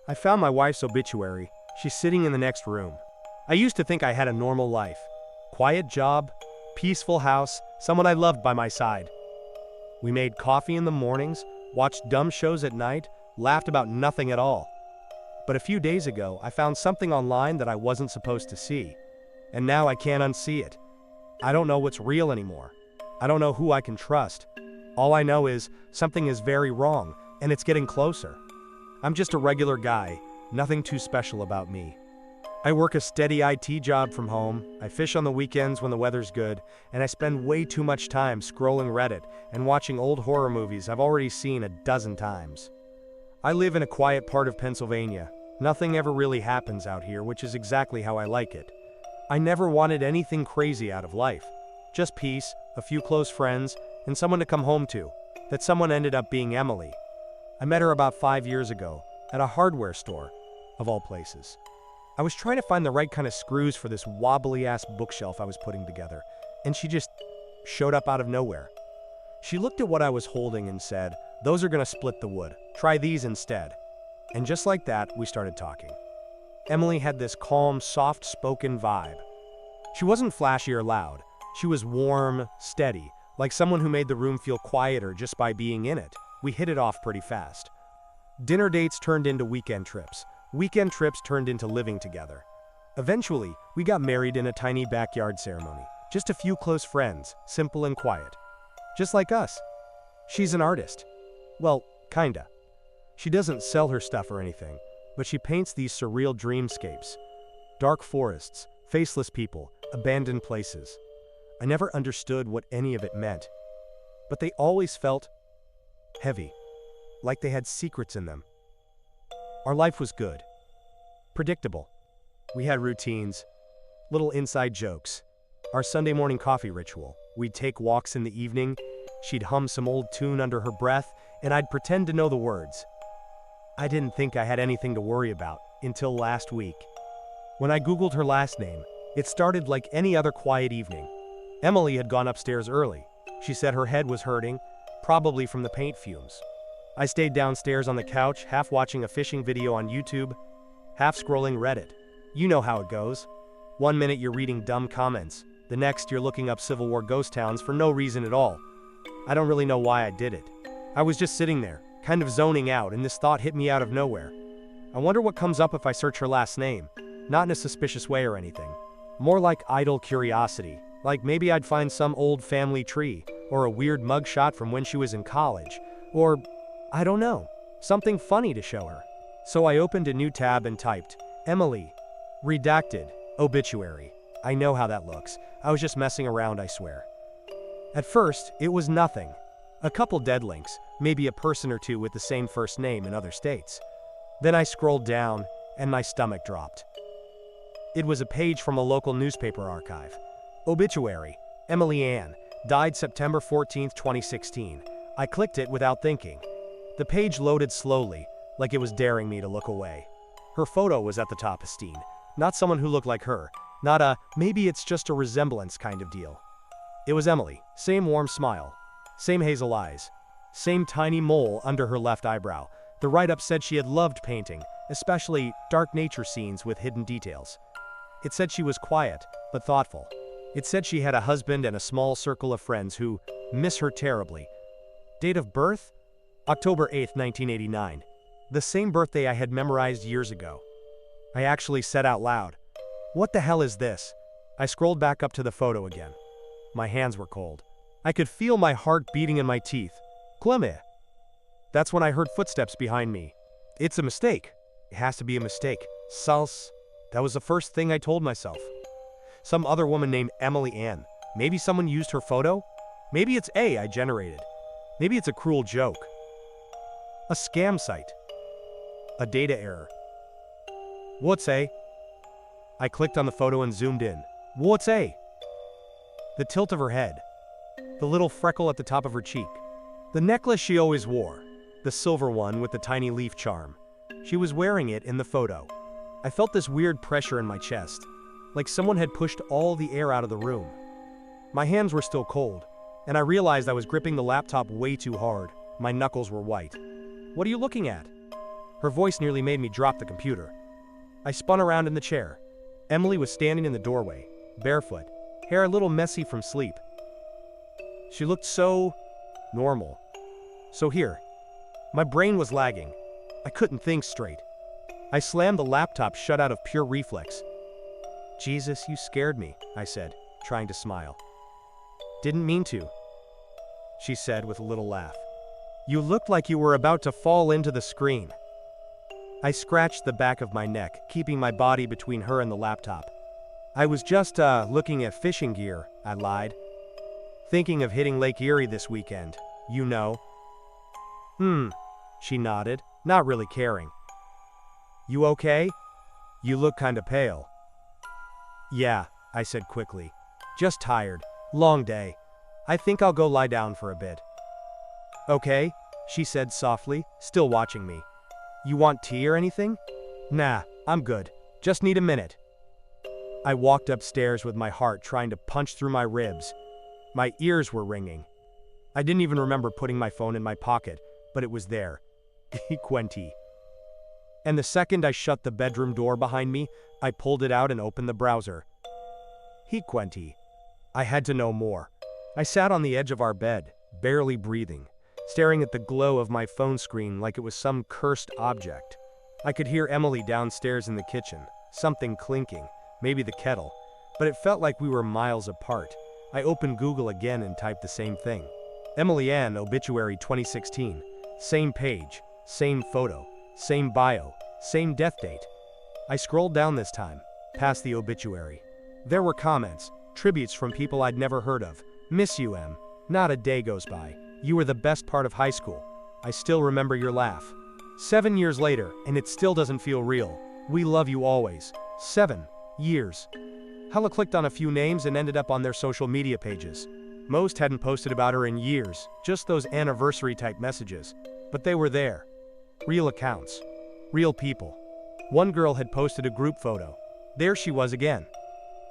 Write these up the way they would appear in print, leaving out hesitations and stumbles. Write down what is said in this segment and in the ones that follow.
I found my wife's obituary. She's sitting in the next room. I used to think I had a normal life. Quiet job, peaceful house, someone I loved by my side. We made coffee in the mornings, watched dumb shows at night, laughed about nothing at all. But a few days ago, I found something online that I wasn't supposed to see. And now I can't unsee it. I don't know what's real anymore. I don't know who I can trust. All I know is something is very wrong, and it's getting closer. I'm just a regular guy, nothing too special about me. I work a steady IT job from home, I fish on the weekends when the weather's good, and I spend way too much time scrolling Reddit and watching old horror movies I've already seen a dozen times. I live in a quiet part of Pennsylvania. Nothing ever really happens out here, which is exactly how I like it. I never wanted anything crazy out of life. Just peace, a few close friends, and someone to come home to. That someone ended up being Emily. I met her about 5 years ago, at a hardware store, of all places. I was trying to find the right kind of screws for this wobbly-ass bookshelf I was putting together, and she just showed up out of nowhere. She looked at what I was holding and said, "Those are gonna split the wood. Try these instead." And just like that, we started talking. Emily had this calm, soft-spoken vibe. She wasn't flashy or loud. She was warm, steady, like someone who made the room feel quieter just by being in it. We hit it off pretty fast. Dinner dates turned into weekend trips. Weekend trips turned into living together. Eventually, we got married in a tiny backyard ceremony. Just a few close friends, simple and quiet. Just like us. She's an artist. Well, kinda. She doesn't sell her stuff or anything, but she paints these surreal dreamscapes. Dark forests, faceless people, abandoned places. I never understood what any of it meant, but they always felt heavy, like they had secrets in them. Our life was good, predictable. We had routines, little inside jokes. Our Sunday morning coffee ritual. We'd take walks in the evening, she'd hum some old tune under her breath, and I'd pretend to know the words. I didn't think I had anything to worry about until last week. When I Googled her last name, it started like any other quiet evening. Emily had gone upstairs early. She said her head was hurting, probably from the paint fumes. I stayed downstairs on the couch, half watching a fishing video on YouTube, half scrolling Reddit. You know how it goes. 1 minute you're reading dumb comments, the next you're looking up Civil War ghost towns for no reason at all. I don't really know why I did it. I was just sitting there, kind of zoning out, and this thought hit me out of nowhere. I wonder what comes up if I search her last name, not in a suspicious way or anything. More like idle curiosity, like maybe I'd find some old family tree, or a weird mugshot from when she was in college, or, I don't know, something funny to show her. So I opened a new tab and typed, Emily, redacted, obituary. I know how that looks. I was just messing around, I swear. At first, it was nothing. A couple dead links, maybe a person or two with the same first name in other states. Then I scrolled down, and my stomach dropped. It was a page from a local newspaper archive. Obituary, Emily Ann, died September 14, 2016. I clicked it without thinking. The page loaded slowly, like it was daring me to look away. Her photo was at the top of Steen, not someone who looked like her, not a maybe it's just a resemblance kind of deal. It was Emily, same warm smile, same hazel eyes, same tiny mole under her left eyebrow. The write-up said she had loved painting, especially dark nature scenes with hidden details. It said she was quiet, but thoughtful. It said she had a husband and a small circle of friends who miss her terribly. Date of birth? October 8, 1989. The same birthday I had memorized years ago. I actually said out loud, "What the hell is this?" I scrolled back up to the photo again. My hands were cold. I could feel my heart beating in my teeth. Clemé. That's when I heard footsteps behind me. It's a mistake. It has to be a mistake. Sals. That was the first thing I told myself. Some other woman named Emily Ann. Maybe someone used her photo? Maybe it's AI generated. Maybe it's a cruel joke. A scam site. A data error. What's A? I clicked on the photo and zoomed in. What's A? The tilt of her head. The little freckle at the top of her cheek. The necklace she always wore. The silver one with the tiny leaf charm. She was wearing it in the photo. I felt this weird pressure in my chest, like someone had pushed all the air out of the room. My hands were still cold, and I realized I was gripping the laptop way too hard. My knuckles were white. What are you looking at? Her voice nearly made me drop the computer. I spun around in the chair. Emily was standing in the doorway, barefoot, hair a little messy from sleep. She looked so normal. So here. My brain was lagging. I couldn't think straight. I slammed the laptop shut out of pure reflex. "Jesus, you scared me," I said, trying to smile. "Didn't mean to," she said with a little laugh. "You looked like you were about to fall into the screen." I scratched the back of my neck, keeping my body between her and the laptop. "I was just, looking at fishing gear," I lied. "Thinking of hitting Lake Erie this weekend, you know." She nodded, not really caring. "You okay? You look kinda pale." "Yeah," I said quickly. "Just tired. Long day. I think I'll go lie down for a bit." "Okay," she said softly, still watching me. "You want tea or anything?" "Nah, I'm good. Just need a minute." I walked upstairs with my heart trying to punch through my ribs. My ears were ringing. I didn't even remember putting my phone in my pocket, but it was there. Quenti. And the second I shut the bedroom door behind me, I pulled it out and opened the browser. Quenti. I had to know more. I sat on the edge of our bed, barely breathing, staring at the glow of my phone screen like it was some cursed object. I could hear Emily downstairs in the kitchen, something clinking, maybe the kettle, but it felt like we were miles apart. I opened Google again and typed the same thing. Emily Ann, obituary 2016. Same page, same photo, same bio, same death date. I scrolled down this time, past the obituary. There were comments, tributes from people I'd never heard of. "Miss you, Em. Not a day goes by. You were the best part of high school. I still remember your laugh. 7 years later, and it still doesn't feel real. We love you always." 7 years. Hella clicked on a few names and ended up on their social media pages. Most hadn't posted about her in years, just those anniversary-type messages. But they were there. Real accounts. Real people. One girl had posted a group photo. There she was again.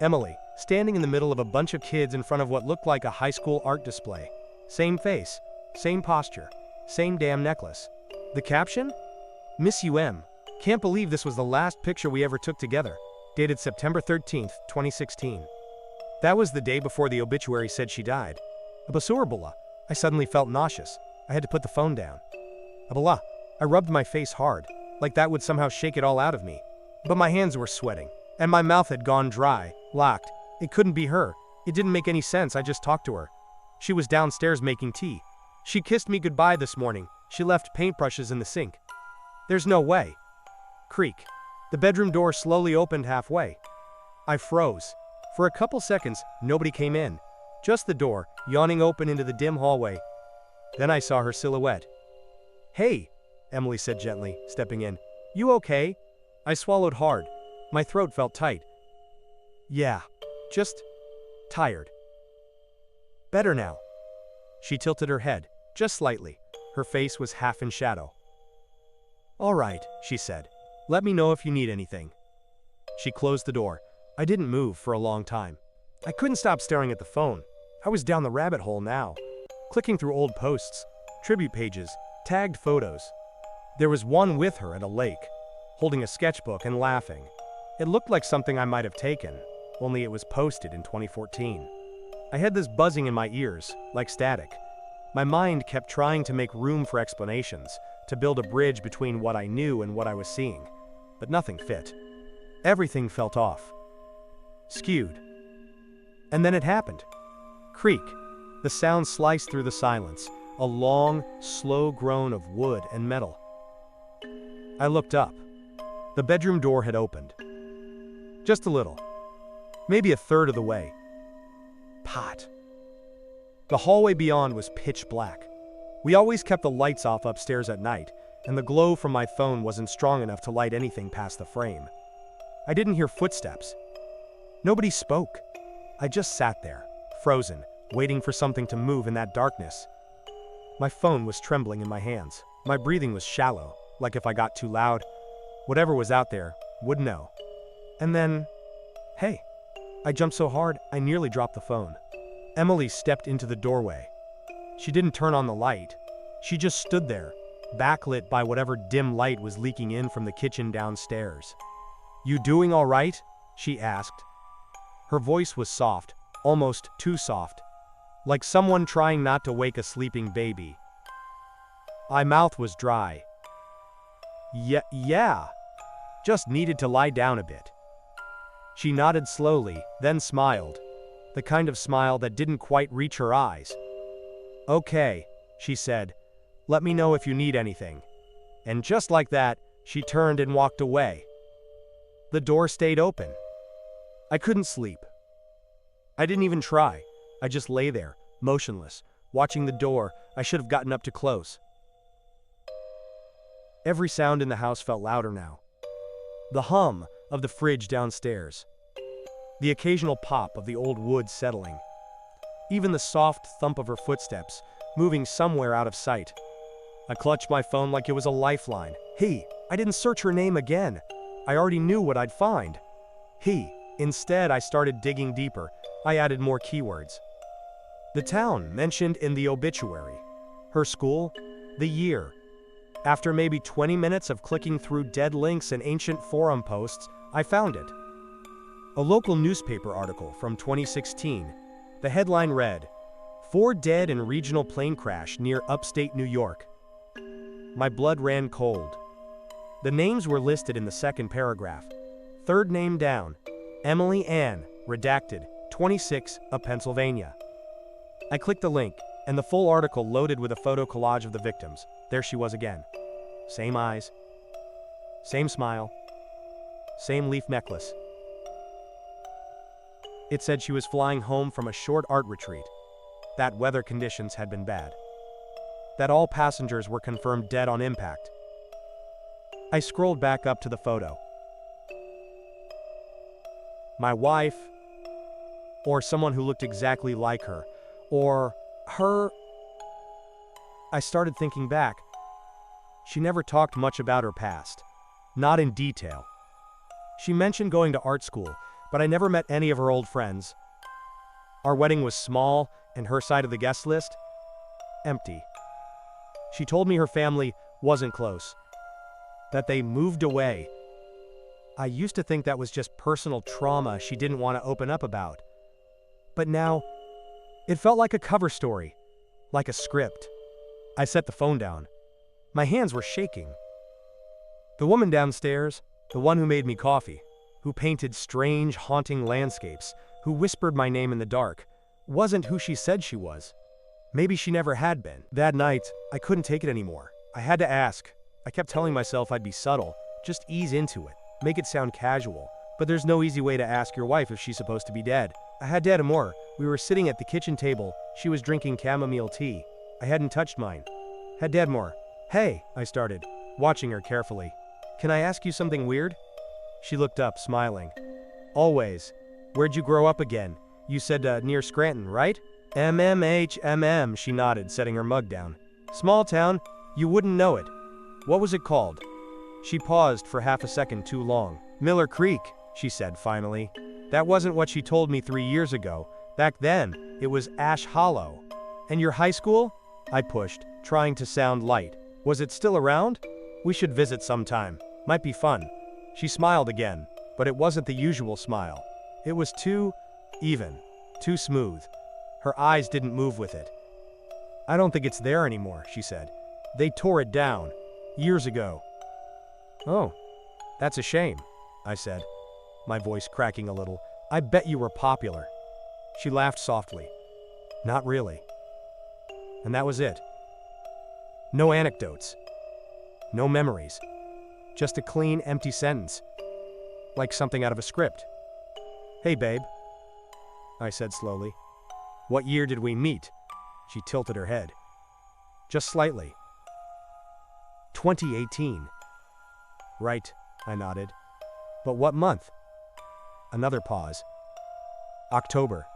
Emily, standing in the middle of a bunch of kids in front of what looked like a high school art display. Same face, same posture, same damn necklace. The caption? "Miss you, Em. Can't believe this was the last picture we ever took together." Dated September 13th, 2016. That was the day before the obituary said she died. Abasurabula. I suddenly felt nauseous. I had to put the phone down. Abala. I rubbed my face hard, like that would somehow shake it all out of me. But my hands were sweating, and my mouth had gone dry, locked. It couldn't be her. It didn't make any sense. I just talked to her. She was downstairs making tea. She kissed me goodbye this morning. She left paintbrushes in the sink. There's no way. Creak. The bedroom door slowly opened halfway. I froze. For a couple seconds, nobody came in. Just the door, yawning open into the dim hallway. Then I saw her silhouette. "Hey," Emily said gently, stepping in. "You okay?" I swallowed hard. My throat felt tight. "Yeah, just tired. Better now." She tilted her head, just slightly. Her face was half in shadow. "All right," she said. "Let me know if you need anything." She closed the door. I didn't move for a long time. I couldn't stop staring at the phone. I was down the rabbit hole now, clicking through old posts, tribute pages, tagged photos. There was one with her at a lake, holding a sketchbook and laughing. It looked like something I might have taken, only it was posted in 2014. I had this buzzing in my ears, like static. My mind kept trying to make room for explanations, to build a bridge between what I knew and what I was seeing. But nothing fit. Everything felt off. Skewed. And then it happened. Creak. The sound sliced through the silence, a long, slow groan of wood and metal. I looked up. The bedroom door had opened. Just a little. Maybe a third of the way. Pot. The hallway beyond was pitch black. We always kept the lights off upstairs at night, and the glow from my phone wasn't strong enough to light anything past the frame. I didn't hear footsteps. Nobody spoke. I just sat there, frozen, waiting for something to move in that darkness. My phone was trembling in my hands. My breathing was shallow, like if I got too loud, whatever was out there would know. And then, hey, I jumped so hard I nearly dropped the phone. Emily stepped into the doorway. She didn't turn on the light. She just stood there, backlit by whatever dim light was leaking in from the kitchen downstairs. "You doing all right?" she asked. Her voice was soft, almost too soft, like someone trying not to wake a sleeping baby. My mouth was dry. Yeah. Just needed to lie down a bit." She nodded slowly, then smiled. The kind of smile that didn't quite reach her eyes. "Okay," she said. "Let me know if you need anything." And just like that, she turned and walked away. The door stayed open. I couldn't sleep. I didn't even try. I just lay there, motionless, watching the door. I should have gotten up to close. Every sound in the house felt louder now. The hum of the fridge downstairs. The occasional pop of the old wood settling. Even the soft thump of her footsteps, moving somewhere out of sight. I clutched my phone like it was a lifeline. Hey, I didn't search her name again. I already knew what I'd find. Instead, I started digging deeper. I added more keywords. The town mentioned in the obituary. Her school, the year. After maybe 20 minutes of clicking through dead links and ancient forum posts, I found it. A local newspaper article from 2016. The headline read, "4 dead in regional plane crash near upstate New York." My blood ran cold. The names were listed in the second paragraph. Third name down, Emily Ann, redacted, 26, of Pennsylvania. I clicked the link, and the full article loaded with a photo collage of the victims. There she was again. Same eyes, same smile, same leaf necklace. It said she was flying home from a short art retreat, that weather conditions had been bad, that all passengers were confirmed dead on impact. I scrolled back up to the photo. My wife, or someone who looked exactly like her, or her. I started thinking back. She never talked much about her past, not in detail. She mentioned going to art school, but I never met any of her old friends. Our wedding was small, and her side of the guest list? Empty. She told me her family wasn't close, that they moved away. I used to think that was just personal trauma she didn't want to open up about. But now, it felt like a cover story, like a script. I set the phone down. My hands were shaking. The woman downstairs, the one who made me coffee, who painted strange, haunting landscapes, who whispered my name in the dark, wasn't who she said she was. Maybe she never had been. That night, I couldn't take it anymore. I had to ask. I kept telling myself I'd be subtle, just ease into it, make it sound casual. But there's no easy way to ask your wife if she's supposed to be dead. I had Dad more. We were sitting at the kitchen table. She was drinking chamomile tea. I hadn't touched mine. Had Dad more. "Hey," I started, watching her carefully. "Can I ask you something weird?" She looked up, smiling. "Always. Where'd you grow up again? You said near Scranton, right?" "MMHMM," she nodded, setting her mug down. "Small town. You wouldn't know it. What was it called?" She paused for half a second too long. "Miller Creek," she said finally. "That wasn't what she told me 3 years ago. Back then, it was Ash Hollow." "And your high school?" I pushed, trying to sound light. "Was it still around? We should visit sometime. Might be fun." She smiled again, but it wasn't the usual smile. It was too even, too smooth. Her eyes didn't move with it. "I don't think it's there anymore," she said. "They tore it down. Years ago." "Oh, that's a shame," I said, my voice cracking a little. "I bet you were popular." She laughed softly. "Not really." And that was it. No anecdotes. No memories. Just a clean, empty sentence. Like something out of a script. "Hey, babe," I said slowly. "What year did we meet?" She tilted her head. Just slightly. 2018. "Right," I nodded. "But what month?" Another pause. "October.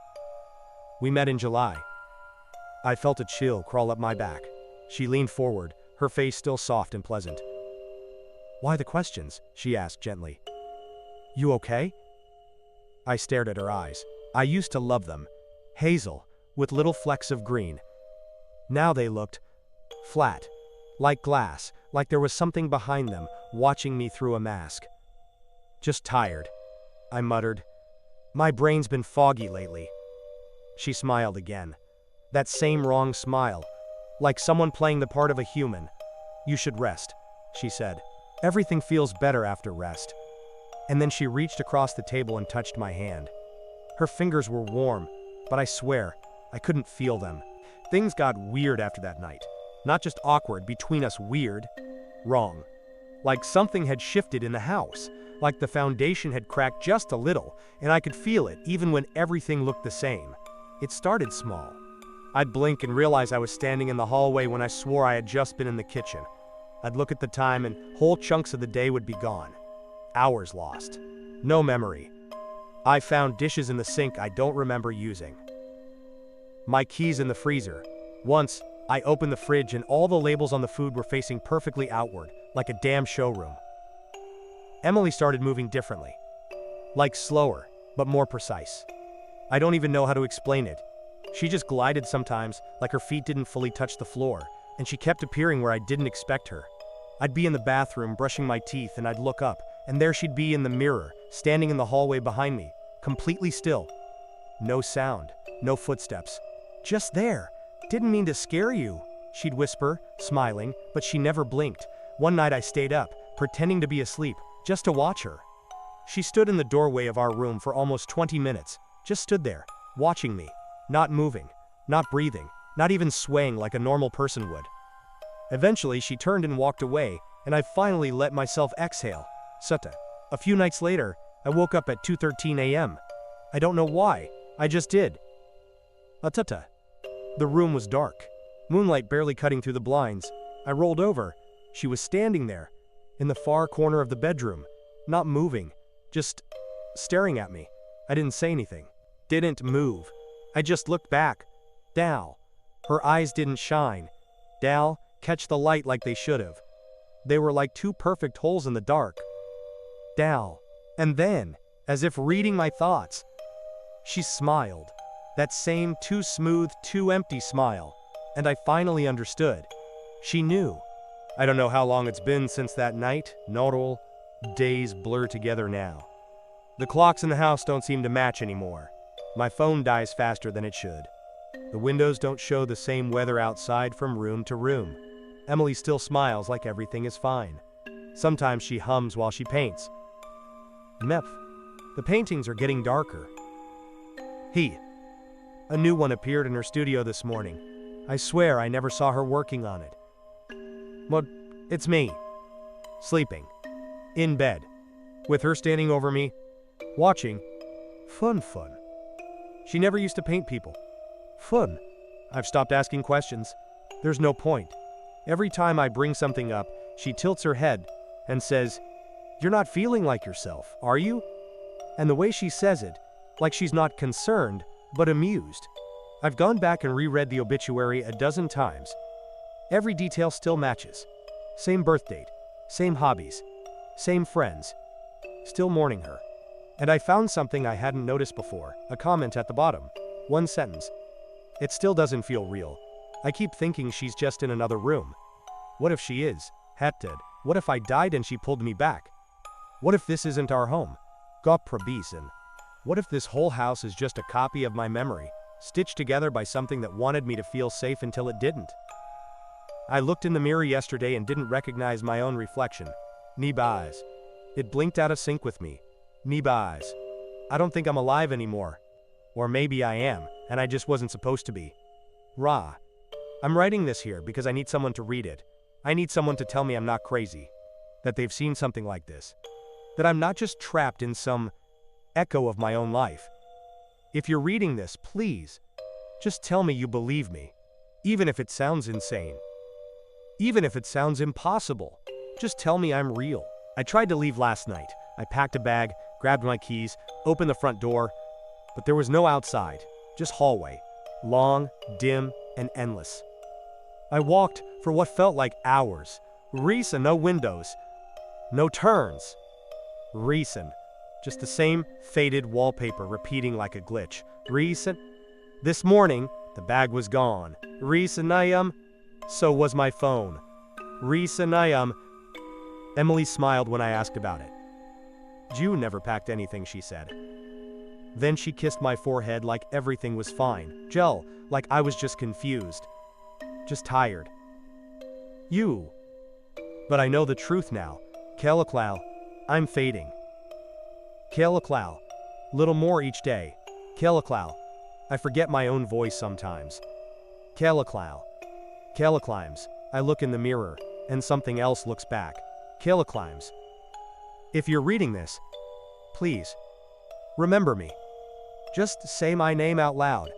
We met in July." I felt a chill crawl up my back. She leaned forward, her face still soft and pleasant. "Why the questions?" she asked gently. "You okay?" I stared at her eyes. I used to love them. Hazel, with little flecks of green. Now they looked flat, Like glass, like there was something behind them, watching me through a mask. Just tired, I muttered. My brain's been foggy lately. She smiled again. That same wrong smile, like someone playing the part of a human. You should rest, she said. Everything feels better after rest. And then she reached across the table and touched my hand. Her fingers were warm, but I swear, I couldn't feel them. Things got weird after that night. Not just awkward, between us weird. Wrong. Like something had shifted in the house. Like the foundation had cracked just a little, and I could feel it even when everything looked the same. It started small. I'd blink and realize I was standing in the hallway when I swore I had just been in the kitchen. I'd look at the time and whole chunks of the day would be gone. Hours lost. No memory. I found dishes in the sink I don't remember using. My keys in the freezer. Once, I opened the fridge and all the labels on the food were facing perfectly outward, like a damn showroom. Emily started moving differently. Like slower, but more precise. I don't even know how to explain it. She just glided sometimes, like her feet didn't fully touch the floor, and she kept appearing where I didn't expect her. I'd be in the bathroom brushing my teeth and I'd look up, and there she'd be in the mirror, standing in the hallway behind me, completely still. No sound, no footsteps. Just there. Didn't mean to scare you, she'd whisper, smiling, but she never blinked. One night I stayed up, pretending to be asleep, just to watch her. She stood in the doorway of our room for almost 20 minutes, just stood there, watching me, not moving, not breathing, not even swaying like a normal person would. Eventually she turned and walked away, and I finally let myself exhale. Sutta. A few nights later, I woke up at 2:13 a.m. I don't know why, I just did. Atata. The room was dark, moonlight barely cutting through the blinds. I rolled over. She was standing there, in the far corner of the bedroom, not moving, just staring at me. I didn't say anything, didn't move. I just looked back. Dal. Her eyes didn't shine. Dal, catch the light like they should have. They were like two perfect holes in the dark. Dal. And then, as if reading my thoughts, she smiled. That same too smooth, too empty smile. And I finally understood. She knew. I don't know how long it's been since that night. Normal days blur together now. The clocks in the house don't seem to match anymore. My phone dies faster than it should. The windows don't show the same weather outside from room to room. Emily still smiles like everything is fine. Sometimes she hums while she paints. Mep. The paintings are getting darker. A new one appeared in her studio this morning. I swear I never saw her working on it. Well, it's me. Sleeping. In bed. With her standing over me. Watching. Fun. She never used to paint people. Fun. I've stopped asking questions. There's no point. Every time I bring something up, she tilts her head and says, "You're not feeling like yourself, are you?" And the way she says it, like she's not concerned, but amused. I've gone back and reread the obituary a dozen times. Every detail still matches. Same birth date, same hobbies, same friends. Still mourning her. And I found something I hadn't noticed before, a comment at the bottom. One sentence. It still doesn't feel real. I keep thinking she's just in another room. What if she is? Hatted. What if I died and she pulled me back? What if this isn't our home? God probisen. What if this whole house is just a copy of my memory, stitched together by something that wanted me to feel safe until it didn't? I looked in the mirror yesterday and didn't recognize my own reflection. Neebaz. It blinked out of sync with me. Neebaz. I don't think I'm alive anymore. Or maybe I am, and I just wasn't supposed to be. Ra. I'm writing this here because I need someone to read it. I need someone to tell me I'm not crazy. That they've seen something like this. That I'm not just trapped in some echo of my own life. If you're reading this, please, just tell me you believe me. Even if it sounds insane. Even if it sounds impossible. Just tell me I'm real. I tried to leave last night. I packed a bag, grabbed my keys, opened the front door, but there was no outside, just hallway. Long, dim, and endless. I walked for what felt like hours. Reason, no windows, no turns. Reason, just the same faded wallpaper repeating like a glitch. Reason. This morning, the bag was gone. Reason, so was my phone. Resanayam. Emily smiled when I asked about it. Jew never packed anything, she said. Then she kissed my forehead like everything was fine. Gel, like I was just confused. Just tired. You. But I know the truth now. Kalaklau. I'm fading. Kalaklau. Little more each day. Kalaklau. I forget my own voice sometimes. Kalaklau. Kalaklimes. I look in the mirror, and something else looks back. Kalaklimes. If you're reading this, please, remember me. Just say my name out loud.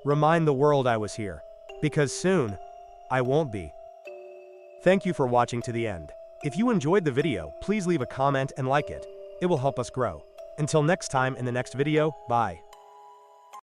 Remind the world I was here. Because soon, I won't be. Thank you for watching to the end. If you enjoyed the video, please leave a comment and like it. It will help us grow. Until next time in the next video, bye.